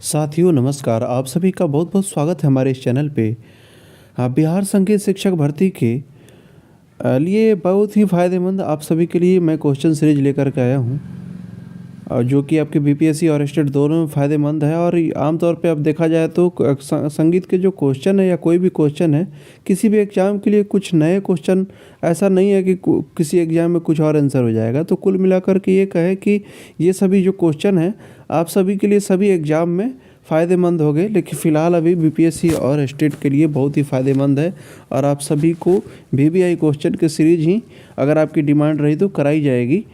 साथियों नमस्कार, आप सभी का बहुत बहुत स्वागत है हमारे इस चैनल पे। बिहार संगीत शिक्षक भर्ती के लिए बहुत ही फ़ायदेमंद आप सभी के लिए मैं क्वेश्चन सीरीज लेकर के आया हूँ, जो कि आपके बीपीएससी और स्टेट दोनों में फ़ायदेमंद है। और आमतौर पे अब देखा जाए तो संगीत के जो क्वेश्चन है या कोई भी क्वेश्चन है, किसी भी एग्ज़ाम के लिए कुछ नए क्वेश्चन ऐसा नहीं है कि किसी एग्ज़ाम में कुछ और आंसर हो जाएगा। तो कुल मिलाकर के ये कहे कि ये सभी जो क्वेश्चन हैं आप सभी के लिए सभी एग्ज़ाम में फ़ायदेमंद हो गए, लेकिन फ़िलहाल अभी बीपीएससी और स्टेट के लिए बहुत ही फ़ायदेमंद है। और आप सभी को वीवीआई क्वेश्चन की सीरीज ही अगर आपकी डिमांड रही तो कराई जाएगी।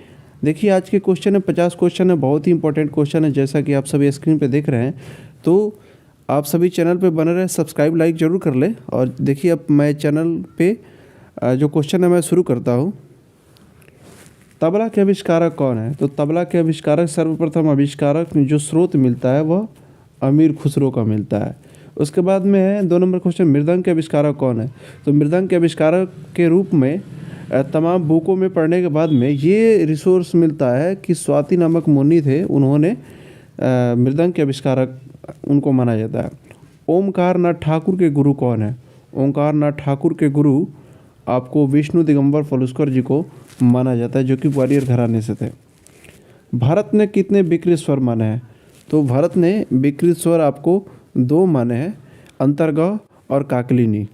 देखिए आज के क्वेश्चन है 50 क्वेश्चन है, बहुत ही इंपॉर्टेंट क्वेश्चन है जैसा कि आप सभी स्क्रीन पे देख रहे हैं। तो आप सभी चैनल पे बने रहे, सब्सक्राइब लाइक ज़रूर कर ले। और देखिए अब मैं चैनल पे जो क्वेश्चन है मैं शुरू करता हूँ। तबला के आविष्कारक कौन है? तो तबला के आविष्कारक सर्वप्रथम आविष्कारक जो स्रोत मिलता है वह अमीर खुसरो का मिलता है। उसके बाद में है 2 नंबर क्वेश्चन, मृदंग के आविष्कारक कौन है? तो मृदंग के आविष्कारक के रूप में तमाम बुकों में पढ़ने के बाद में ये रिसोर्स मिलता है कि स्वाति नामक मुनि थे, उन्होंने मृदंग के आविष्कारक उनको माना जाता है। ओमकार नाथ ठाकुर के गुरु कौन है? ओमकार नाथ ठाकुर के गुरु आपको विष्णु दिगंबर फलुस्कर जी को माना जाता है, जो कि ग्वालियर घराने से थे। भारत ने कितने विकृत स्वर माने हैं? तो भारत ने विकृत स्वर आपको 2 माने हैं, अंतर्गह और काकलिनी।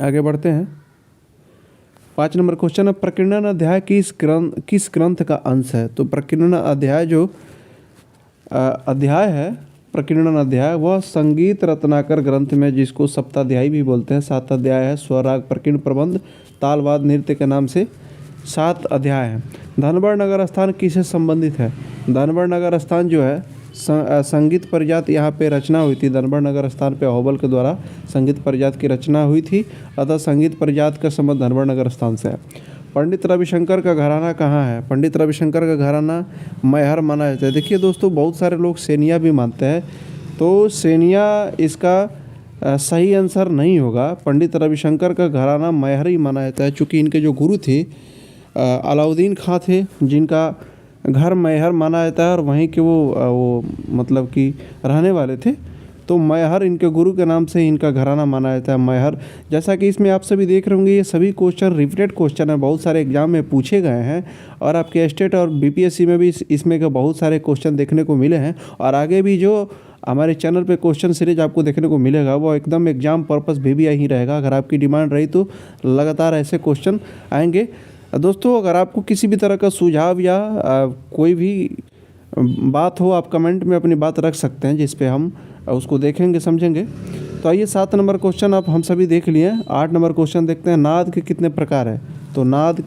आगे बढ़ते हैं। 5 नंबर क्वेश्चन है, प्रकीर्णन अध्याय किस ग्रंथ का अंश है? तो प्रकीर्णन अध्याय जो अध्याय है, प्रकीर्णन अध्याय वह संगीत रत्नाकर ग्रंथ में, जिसको सप्ताध्यायी भी बोलते हैं, 7 अध्याय है। स्वराग प्रकीर्ण प्रबंध तालवाद नृत्य के नाम से 7 अध्याय हैं। धनबड़ नगर स्थान किससे संबंधित है? धनबड़ नगर स्थान जो है संगीत परिजात यहाँ पे रचना हुई थी। धनबड़ नगर स्थान पे अहोबल के द्वारा संगीत परिजात की रचना हुई थी, अतः संगीत परिजात का संबंध धनबड़ नगर स्थान से है। पंडित रविशंकर का घराना कहाँ है? पंडित रविशंकर का घराना मैहर माना जाता है। देखिए दोस्तों, बहुत सारे लोग सेनिया भी मानते हैं, तो सेनिया इसका सही आंसर नहीं होगा। पंडित रविशंकर का घराना मैहर ही माना जाता है, चूँकि इनके जो गुरु थे अलाउद्दीन खां थे, जिनका घर मैहर माना जाता है और वहीं के वो मतलब कि रहने वाले थे। तो मैहर इनके गुरु के नाम से इनका घराना माना जाता है, मैहर। जैसा कि इसमें आप सभी देख रहे होंगे, ये सभी क्वेश्चन रिपीटेड क्वेश्चन है, बहुत सारे एग्जाम में पूछे गए हैं और आपके स्टेट और बीपीएससी में भी इसमें के बहुत सारे क्वेश्चन देखने को मिले हैं। और आगे भी जो हमारे चैनल पे क्वेश्चन सीरीज आपको देखने को मिलेगा वो एकदम एग्जाम पर्पस वीवीआई ही रहेगा। अगर आपकी डिमांड रही तो लगातार ऐसे क्वेश्चन आएंगे। दोस्तों, अगर आपको किसी भी तरह का सुझाव या कोई भी बात हो, आप कमेंट में अपनी बात रख सकते हैं, जिस पे हम उसको देखेंगे समझेंगे। तो आइए 7 नंबर क्वेश्चन आप हम सभी देख लिए। 8 नंबर क्वेश्चन देखते हैं, नाद के कितने प्रकार हैं? तो नाद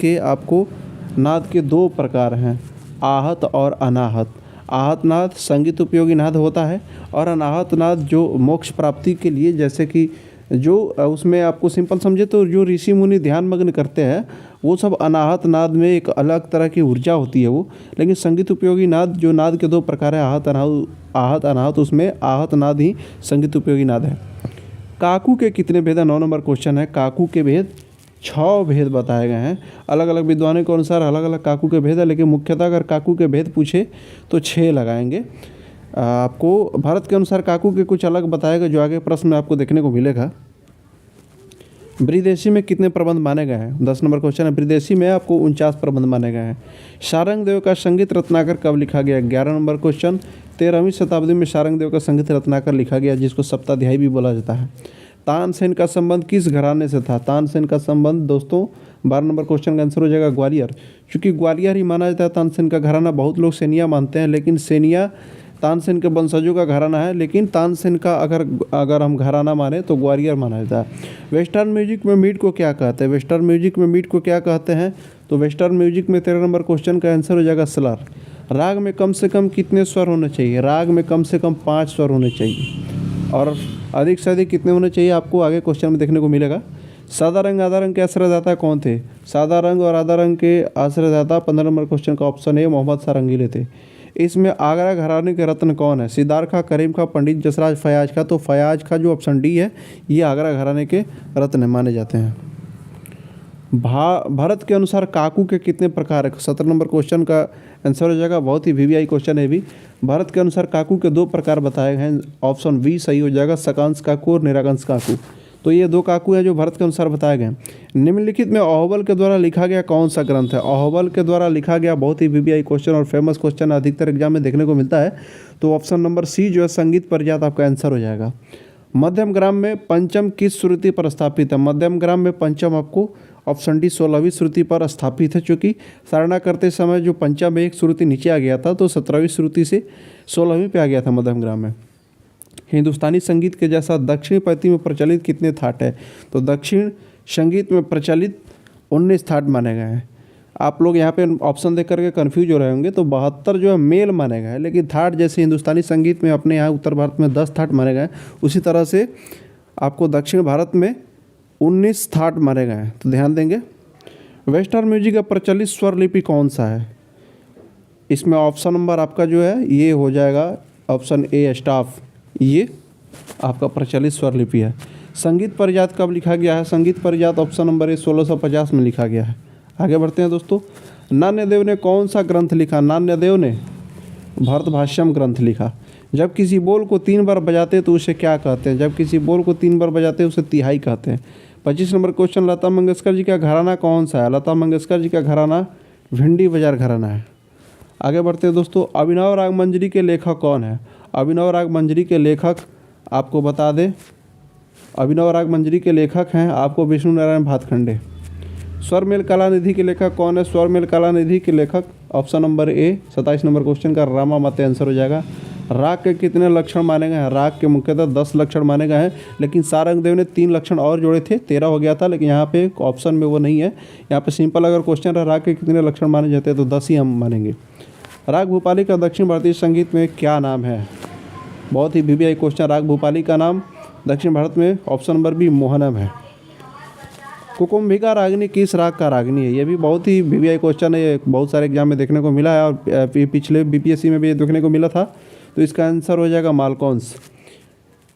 के 2 प्रकार हैं, आहत और अनाहत। आहत नाद संगीत उपयोगी नाद होता है और अनाहत नाद जो मोक्ष प्राप्ति के लिए, जैसे कि जो उसमें आपको सिंपल समझे तो जो ऋषि मुनि ध्यान मग्न करते हैं वो सब अनाहत नाद में एक अलग तरह की ऊर्जा होती है वो। लेकिन संगीत उपयोगी नाद जो नाद के 2 प्रकार है, आहत अनाहत, उसमें आहत नाद ही संगीत उपयोगी नाद है। काकू के कितने भेद है? 9 नंबर क्वेश्चन है। काकू के भेद 6 भेद बताए गए हैं। अलग अलग विद्वानों के अनुसार अलग अलग काकू के भेद है, लेकिन मुख्यतः अगर काकू के भेद पूछे तो 6 लगाएंगे। आपको भारत के अनुसार काकू के कुछ अलग बताएगा, जो आगे प्रश्न में आपको देखने को मिलेगा। ब्रिदेशी में कितने प्रबंध माने गए हैं? 10 नंबर क्वेश्चन है। ब्रिदेशी में आपको 49 प्रबंध माने गए हैं। शारंग देव का संगीत रत्नाकर कब लिखा गया? 11 नंबर क्वेश्चन। 13वीं शताब्दी में शारंग देव का संगीत रत्नाकर लिखा गया, जिसको सप्ताध्यायी भी बोला जाता है। तानसेन का संबंध किस घराने से था? तानसेन का संबंध दोस्तों 12 नंबर क्वेश्चन का आंसर हो जाएगा ग्वालियर, क्योंकि ग्वालियर ही माना जाता है तानसेन का घराना। बहुत लोग सेनिया मानते हैं, लेकिन सेनिया तानसेन के वंशजों का घराना है, लेकिन तानसेन का अगर हम घराना माने तो ग्वालियर माना जाता है। वेस्टर्न म्यूजिक में मीट को क्या कहते हैं? वेस्टर्न म्यूजिक में मीट को क्या कहते हैं? तो वेस्टर्न म्यूजिक में 13 नंबर क्वेश्चन का आंसर हो जाएगा सलार। राग में कम से कम कितने स्वर होने चाहिए? राग में कम से कम 5 स्वर होने चाहिए, और अधिक से अधिक कितने होने चाहिए आपको आगे क्वेश्चन में देखने को मिलेगा। सादा रंग आधा रंग के आश्रयदाता कौन थे? सादा रंग और आधा रंग के आश्रयदाता 15 नंबर क्वेश्चन का ऑप्शन ए मोहम्मद शाह रंगीले थे। इसमें आगरा घराने के रत्न कौन है? सिद्धार्थ खां, करीम खां, पंडित जसराज, फयाज खां। तो फयाज खां जो ऑप्शन डी है ये आगरा घराने के रत्न माने जाते हैं। भारत के अनुसार काकू के कितने प्रकार है? 17 नंबर क्वेश्चन का आंसर हो जाएगा। बहुत ही वीवीआई क्वेश्चन है भी। भारत के अनुसार काकू के 2 प्रकार बताए गए हैं। ऑप्शन बी सही हो जाएगा, सकांश काकू और निराकांश काकू। तो ये 2 काकू हैं जो भारत के अनुसार बताए गए हैं। निम्नलिखित में अहोबल के द्वारा लिखा गया कौन सा ग्रंथ है? अहोबल के द्वारा लिखा गया बहुत ही वीवीआई क्वेश्चन और फेमस क्वेश्चन अधिकतर एग्जाम में देखने को मिलता है। तो ऑप्शन नंबर सी जो है संगीत परिजात आपका आंसर हो जाएगा। मध्यम ग्राम में पंचम किस श्रुति पर स्थापित है? मध्यम ग्राम में पंचम आपको ऑप्शन डी 16वीं श्रुति पर स्थापित है। चूँकि सारणा करते समय जो पंचम में एक श्रुति नीचे आ गया था तो 17वीं श्रुति से 16वीं पे आ गया था मध्यम ग्राम में। हिंदुस्तानी संगीत के जैसा दक्षिणी पद्धति में प्रचलित कितने थाट है? तो दक्षिण संगीत में प्रचलित 19 थाट माने गए हैं। आप लोग यहाँ पे ऑप्शन देख करके कन्फ्यूज हो रहे होंगे। तो 72 जो है मेल माने गए हैं, लेकिन थाट जैसे हिंदुस्तानी संगीत में अपने यहाँ उत्तर भारत में 10 थाट माने गए हैं, उसी तरह से आपको दक्षिण भारत में 19 थाट माने गए हैं। तो ध्यान देंगे। वेस्टर्न म्यूजिक का प्रचलित स्वर लिपि कौन सा है? इसमें ऑप्शन नंबर आपका जो है ये हो जाएगा ऑप्शन ए स्टाफ। ये आपका प्रचलित स्वर लिपि है। संगीत परिजात कब लिखा गया है? संगीत परिजात ऑप्शन नंबर ए 1650 में लिखा गया है। आगे बढ़ते हैं दोस्तों। नान्यदेव ने कौन सा ग्रंथ लिखा? नान्यदेव ने भरतभाष्यम ग्रंथ लिखा। जब किसी बोल को 3 बार बजाते तो उसे क्या कहते हैं? जब किसी बोल को 3 बार बजाते उसे तिहाई कहते हैं। 25 नंबर क्वेश्चन, लता मंगेशकर जी का घराना कौन सा है? लता मंगेशकर जी का घराना भिंडी बाजार घराना है। आगे बढ़ते हैं दोस्तों। अभिनव राग मंजरी के लेखक कौन है? अभिनव राग मंजरी के लेखक आपको बता दें, अभिनव राग मंजरी के लेखक हैं आपको विष्णु नारायण भातखंडे। स्वरमेल कलानिधि के लेखक कौन है? स्वरमेल कलानिधि के लेखक option number A 27 number question का रामा माते आंसर हो जाएगा। राग के कितने लक्षण माने गए हैं? राग के मुख्यतः 10 लक्षण माने गए हैं, लेकिन सारंगदेव ने 3 लक्षण और जोड़े थे, 13 हो गया था, लेकिन यहाँ पे ऑप्शन में वो नहीं है। यहाँ पे सिंपल अगर क्वेश्चन है राग के कितने लक्षण माने जाते हैं तो 10 ही हम मानेंगे। राग भूपाली का दक्षिण भारतीय संगीत में क्या नाम है? बहुत ही वीवीआई क्वेश्चन। राग भूपाली का नाम दक्षिण भारत में ऑप्शन नंबर बी मोहनम है। कुकुम्भिका रागिनी किस राग का रागिनी है? ये भी बहुत ही वीवीआई क्वेश्चन है, बहुत सारे एग्जाम में देखने को मिला है और पिछले बीपीएससी में भी ये देखने को मिला था। तो इसका आंसर हो जाएगा मालकौंस।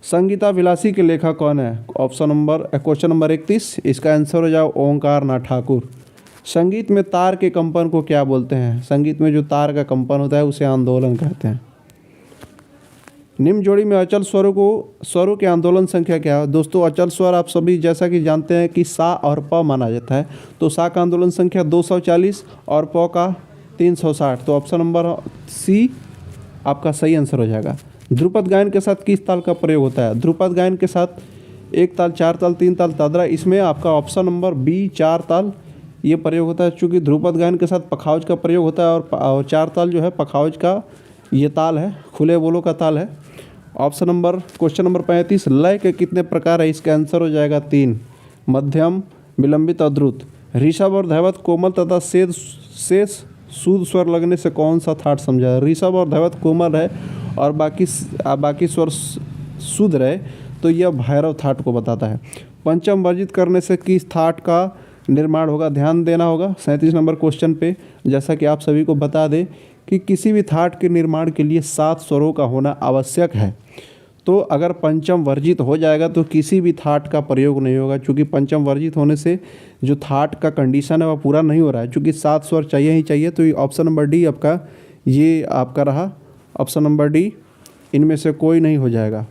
संगीता विलासी के लेखक कौन है? ऑप्शन नंबर क्वेश्चन नंबर 31, इसका आंसर हो जाएगा ओंकार नाथ ठाकुर। संगीत में तार के कंपन को क्या बोलते हैं? संगीत में जो तार का कंपन होता है उसे आंदोलन कहते हैं। निम्न जोड़ी में अचल स्वरों के आंदोलन संख्या क्या है? दोस्तों अचल स्वर आप सभी जैसा कि जानते हैं कि सा और प माना जाता है। तो सा का आंदोलन संख्या 240 और प का 360। तो ऑप्शन नंबर सी आपका सही आंसर हो जाएगा। ध्रुपद गायन के साथ किस ताल का प्रयोग होता है? ध्रुपद गायन के साथ 1 ताल, 4 ताल, 3 ताल, दादरा, इसमें आपका ऑप्शन नंबर बी 4 ताल ये प्रयोग होता है। चूँकि ध्रुपद गायन के साथ पखावज का प्रयोग होता है और 4 ताल जो है पखावज का ये ताल है, खुले बोलों का ताल है। ऑप्शन नंबर क्वेश्चन नंबर 35, लय के कितने प्रकार है? इसका आंसर हो जाएगा 3, मध्यम, विलंबित और द्रुत। ऋषभ और धैवत कोमल तथा शेष शुद्ध स्वर लगने से कौन सा थाट समझा? ऋषभ और धैवत कोमल है और बाकी स्वर शुद्ध रहे तो यह भैरव थाट को बताता है। पंचम वर्जित करने से किस थाट का निर्माण होगा? ध्यान देना होगा 37 नंबर क्वेश्चन पे। जैसा कि आप सभी को बता दें कि किसी भी थाट के निर्माण के लिए 7 स्वरों का होना आवश्यक है। तो अगर पंचम वर्जित हो जाएगा तो किसी भी थाट का प्रयोग नहीं होगा, क्योंकि पंचम वर्जित होने से जो थाट का कंडीशन है वह पूरा नहीं हो रहा है, क्योंकि 7 स्वर चाहिए ही चाहिए। तो ऑप्शन नंबर डी आपका ये आपका रहा, ऑप्शन नंबर डी इनमें से कोई नहीं हो जाएगा।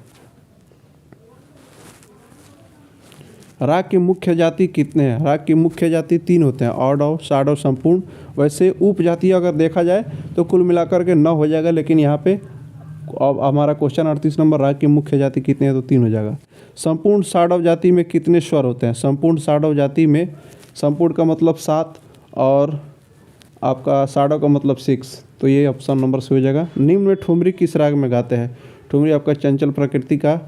राग की मुख्य जाति कितने हैं? राग की मुख्य जाति 3 होते हैं, ऑडव, साडव, संपूर्ण। वैसे उपजाति अगर देखा जाए तो कुल मिलाकर के 9 हो जाएगा, लेकिन यहाँ पे अब हमारा क्वेश्चन 38 नंबर राग की मुख्य जाति कितने हैं तो 3 हो जाएगा। संपूर्ण साडव जाति में कितने स्वर होते हैं? संपूर्ण साडव जाति में संपूर्ण का मतलब 7 और आपका साडव का मतलब 6, तो ये ऑप्शन नंबर से हो जाएगा। निम्न में ठुमरी किस राग में गाते हैं? ठुमरी आपका चंचल प्रकृति का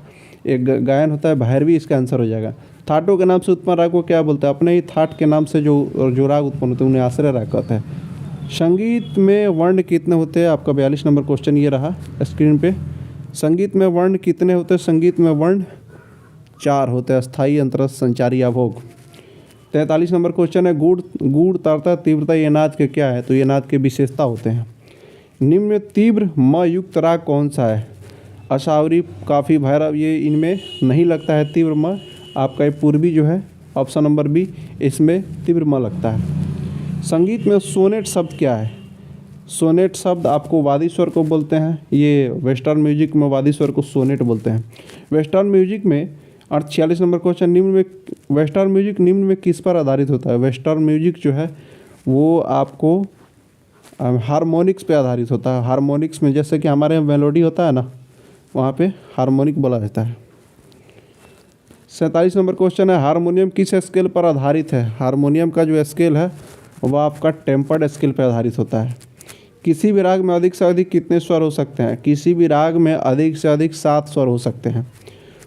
एक गायन होता है, भैरवी इसका आंसर हो जाएगा। थाटों के नाम से उत्पन्न राग को क्या बोलते हैं? अपने ही थाट के नाम से जो राग उत्पन्न होते हैं उन्हें आश्रय राग कहते हैं। संगीत में वर्ण कितने होते हैं? आपका 42 नंबर क्वेश्चन ये रहा स्क्रीन पे। संगीत में वर्ण कितने होते हैं? संगीत में वर्ण 4 होते हैं, स्थायी, अंतरस्थ, संचारी, अभोग। 43 नंबर क्वेश्चन है, गुड़ तारता तीव्रता ये नाद के क्या है? तो ये नाद के विशेषता होते हैं। निम्न में तीव्र म युक्त राग कौन सा है? अशावरी, काफ़ी, भैरव, ये इनमें नहीं लगता है तीव्र म। आपका ये पूर्वी जो है ऑप्शन नंबर बी इसमें तीव्र म लगता है। संगीत में सोनेट शब्द क्या है? सोनेट शब्द आपको वादी स्वर को बोलते हैं। ये वेस्टर्न म्यूजिक में वादी स्वर को सोनेट बोलते हैं। वेस्टर्न म्यूजिक में 46 नंबर क्वेश्चन, निम्न में वेस्टर्न म्यूजिक निम्न में किस पर आधारित होता है? वेस्टर्न म्यूजिक जो है वो आपको हारमोनिक्स पे आधारित होता है। हारमोनिक्स में जैसे कि हमारे यहाँ मेलोडी होता है ना, वहाँ पे हारमोनिक बोला जाता है। 47 नंबर क्वेश्चन है, हारमोनियम किस स्केल पर आधारित है? हारमोनियम का जो स्केल है वह आपका टेम्पर्ड स्केल पर आधारित होता है। किसी भी राग में अधिक से अधिक कितने स्वर हो सकते हैं? किसी भी राग में अधिक से अधिक 7 स्वर हो सकते हैं।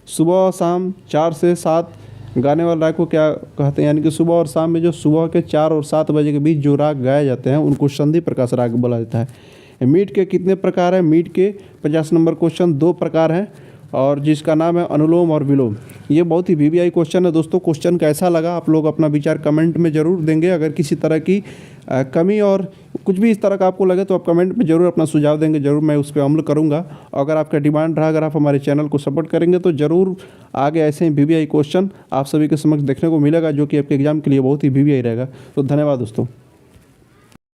सुबह और शाम 4 से 7 गाने वाले राग को क्या कहते हैं? यानी कि सुबह और शाम में जो सुबह के 4 और 7 बजे के बीच जो राग गाए जाते हैं उनको संधि प्रकाश राग बोला जाता है। मीट के कितने प्रकार हैं? मीट के 50 नंबर क्वेश्चन 2 प्रकार हैं और जिसका नाम है अनुलोम और विलोम। ये बहुत ही वीवीआई क्वेश्चन है दोस्तों। क्वेश्चन कैसा लगा आप लोग अपना विचार कमेंट में ज़रूर देंगे। अगर किसी तरह की कमी और कुछ भी इस तरह का आपको लगे तो आप कमेंट में ज़रूर अपना सुझाव देंगे, ज़रूर मैं उस पर अमल करूँगा। अगर आपका डिमांड रहा, अगर आप हमारे चैनल को सपोर्ट करेंगे तो ज़रूर आगे ऐसे ही वीवीआई क्वेश्चन आप सभी के समक्ष देखने को मिलेगा, जो कि आपके एग्जाम के लिए बहुत ही वीवीआई रहेगा। तो धन्यवाद दोस्तों।